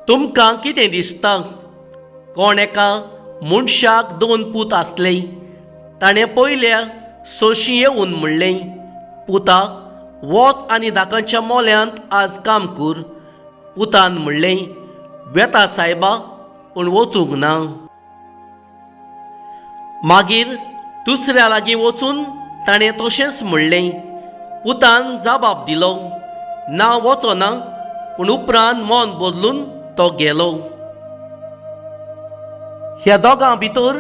तुमकां कितें दिसता? कोण एका मनशाक 2 पूत आसले. ताणें पयल्या सोशी येवन म्हणलें, पुताक वच आनी धाकांच्या मोल्यांत आज काम कर. पुतान म्हणलें, वेता सायबा, पूण वचूंक ना. मागीर दुसऱ्या लागीं वचून ताणें तशेंच म्हणलें. पुतान जबाब दिलो, ना वचना, पूण उपरांत मन बदलून तो गेलो. ह्या दोगां भितर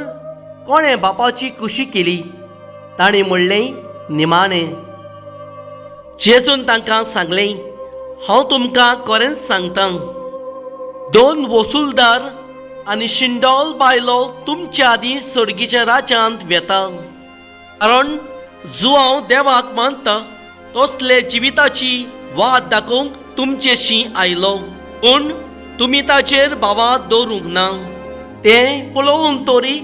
कोणें बापाची कुशी केली? ताणें म्हणलें, निमाणें. जेजून तांकां सांगलें, हांव तुमकां खरेंच सांगतां, 2 वसूलदार आनी शिंडोल बायलो तुमच्या आदीं सर्गीच्या राज्यांत वेता. कारण जो हांव देवाक मानता तसले जिविताची वाट दाखोवंक तुमचेशी आयलो, पूण तुमी ताचेर बावात दवरूंक ना. तें पळोवन तरी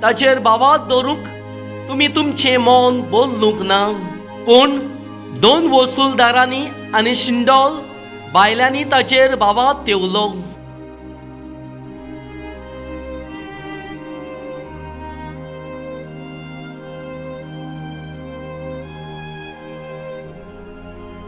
ताचेर बावात दवरूंक तुमी तुमचें मन बदलूंक ना. पूण 2 वसूलदारांनी आनी शिंडोल बायल्यांनी ताचेर बावात तेवलो.